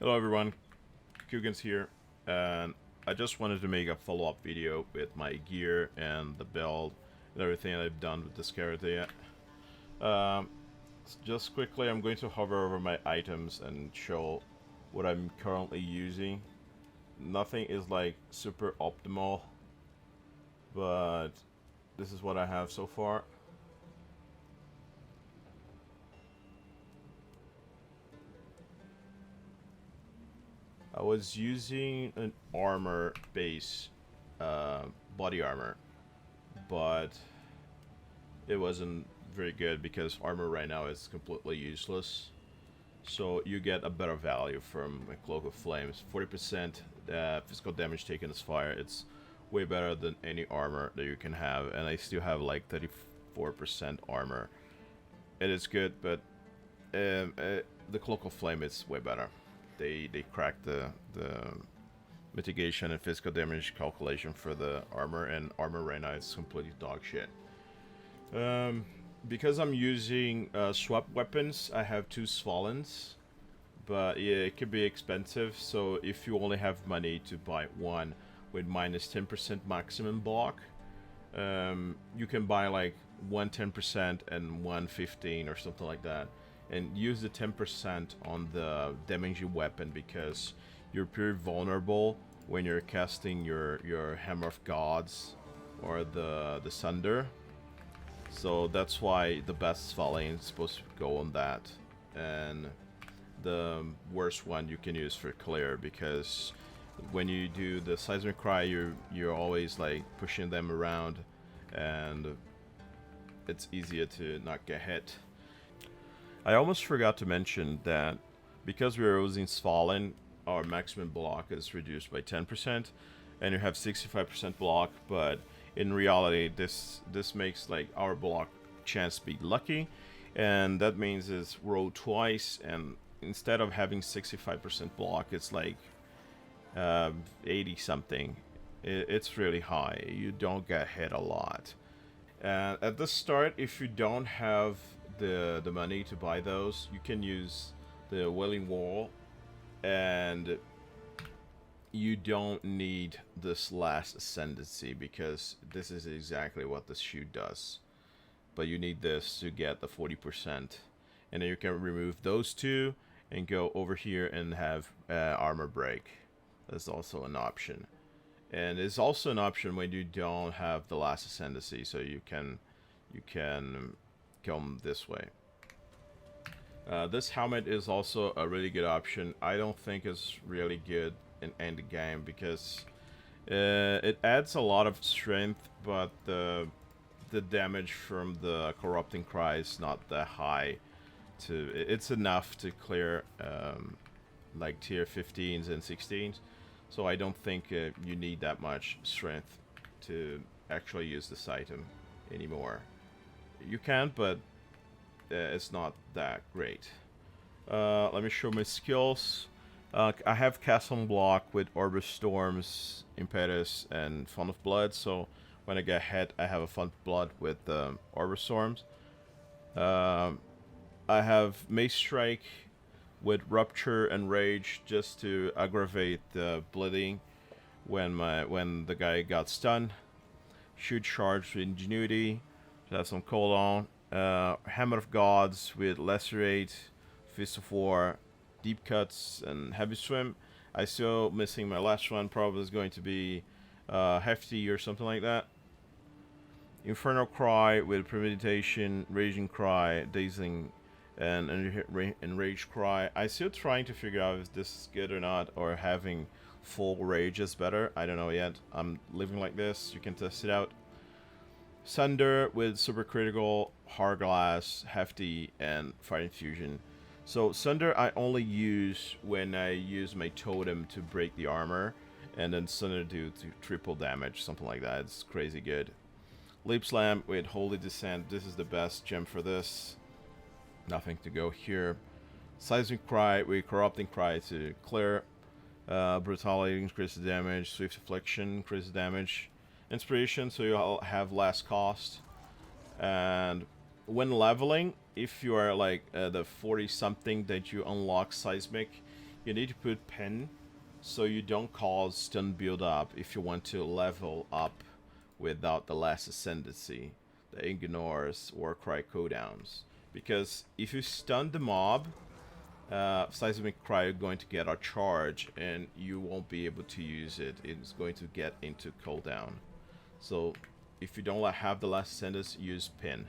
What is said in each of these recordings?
Hello everyone, Kugans here, and I just wanted to make a follow-up video with my gear and the build and everything I've done with this character. Um, just quickly, I'm going to hover over my items and show what I'm currently using. Nothing is like super optimal, but this is what I have so far. I was using an armor base, body armor, but it wasn't very good because armor right now is completely useless. So you get a better value from a Cloak of Flames. 40% physical damage taken as fire. It's way better than any armor that you can have, and I still have like 34% armor. It is good, but the Cloak of Flame is way better. They cracked the mitigation and physical damage calculation for the armor, and armor right now is completely dog shit. Because I'm using swap weapons, I have two Svalens, but yeah, it could be expensive. So if you only have money to buy one with minus 10% maximum block, you can buy like one 10% and one 15 or something like that, and use the 10% on the damaging weapon because you're pretty vulnerable when you're casting your Hammer of Gods or the Sunder. So that's why the best Svalane is supposed to go on that, and the worst one you can use for clear, because when you do the seismic cry, you're always like pushing them around, and it's easier to not get hit. I almost forgot to mention that because we're using Svalin, our maximum block is reduced by 10%, and you have 65% block, but in reality this makes like our block chance be lucky, and that means is roll twice, and instead of having 65% block, it's like 80 something. It's really high. You don't get hit a lot. And at the start, if you don't have the money to buy those, you can use the Wailing Wall, and you don't need this last ascendancy because this is exactly what the shoe does. But you need this to get the 40%, and then you can remove those two and go over here and have armor break. That's also an option, and it's also an option when you don't have the last ascendancy, so you can come this way. This helmet is also a really good option. I don't think it's really good in end game because it adds a lot of strength, but the damage from the corrupting cry is not that high. It's enough to clear like tier 15s and 16s, so I don't think you need that much strength to actually use this item anymore. You can, but it's not that great. Let me show my skills. I have Castle Block with Orb Storms, Impetus, and Font of Blood, so when I get hit, I have a Font of Blood with Orb Storms. I have Mace Strike with Rupture and Rage just to aggravate the bleeding when the guy got stunned. Shoot Charge with Ingenuity, so that's some cooldown. Hammer of Gods with Lacerate, Fist of War, Deep Cuts, and Heavy Swim. I still missing my last one. Probably is going to be Hefty or something like that. Infernal Cry with Premeditation, Raging Cry, Dazing, and Enraged Cry. I still trying to figure out if this is good or not, or having full rage is better. I don't know yet. I'm living like this. You can test it out. Sunder with Supercritical, Hourglass, Hefty, and Fire Infusion. So Sunder I only use when I use my totem to break the armor, and then Sunder do triple damage, something like that. It's crazy good. Leap Slam with Holy Descent. This is the best gem for this. Nothing to go here. Seismic Cry with Corrupting Cry to clear. Brutality increases damage. Swift Affliction increases damage. Inspiration, so you'll have less cost. And when leveling, if you are like the 40 something that you unlock Seismic, you need to put pin so you don't cause stun build up if you want to level up without the last ascendancy that ignores Warcry cooldowns. Because if you stun the mob, Seismic Cry is going to get a charge and you won't be able to use it. It's going to get into cooldown. So if you don't have the last ascendancy, use pin.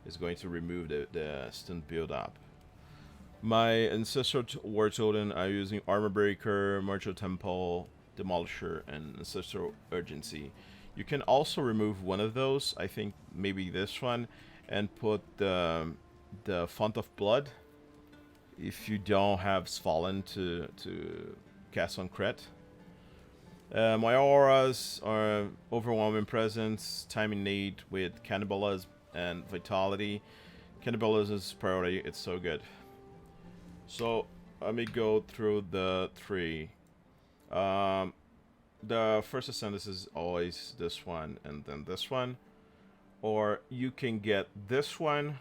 It's going to remove the stun build up. My Ancestral War Totem are using Armor Breaker, Martial Temple, Demolisher, and Ancestral Urgency. You can also remove one of those, I think maybe this one, and put the Font of Blood if you don't have Fallen to cast on crit. My auras are Overwhelming Presence, Time in Need with Cannibalism and Vitality. Cannibalism is priority, it's so good. So let me go through the three. The first ascendance is always this one and then this one. Or you can get this one,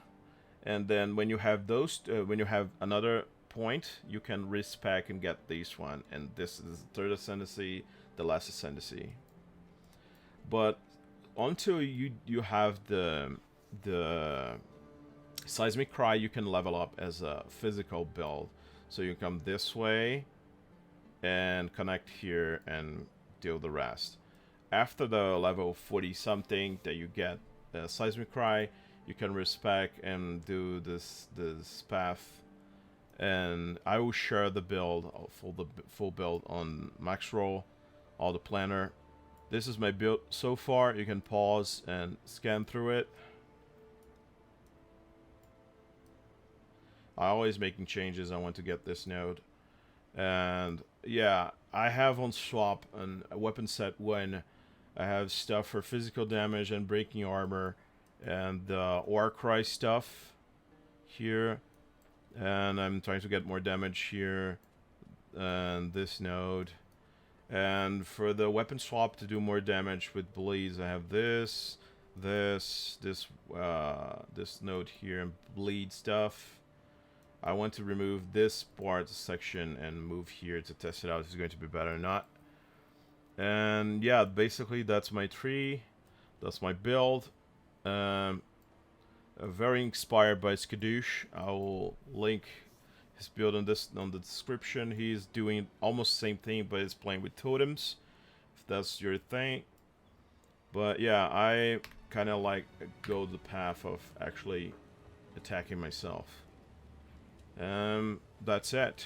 and then when you have those, when you have another point, you can respec and get this one. And this is the third ascendancy, the last ascendancy. But until you have the Seismic Cry, you can level up as a physical build. So you come this way and connect here and deal the rest. After the level 40 something that you get Seismic Cry, you can respec and do this path. And I will share the build, full build on maxroll, all the planner. This is my build so far. You can pause and scan through it. I'm always making changes. I want to get this node. And yeah, I have on swap a weapon set when I have stuff for physical damage and breaking armor and the Warcry stuff here. And I'm trying to get more damage here and this node. And for the weapon swap to do more damage with bleeds, I have this node here and bleed stuff. I want to remove this part section and move here to test it out if it's going to be better or not. And yeah, basically that's my tree. That's my build. Very inspired by Skadoosh. I will link his build on the description. He's doing almost the same thing, but he's playing with totems, if that's your thing. But yeah, I kind of like go the path of actually attacking myself. That's it.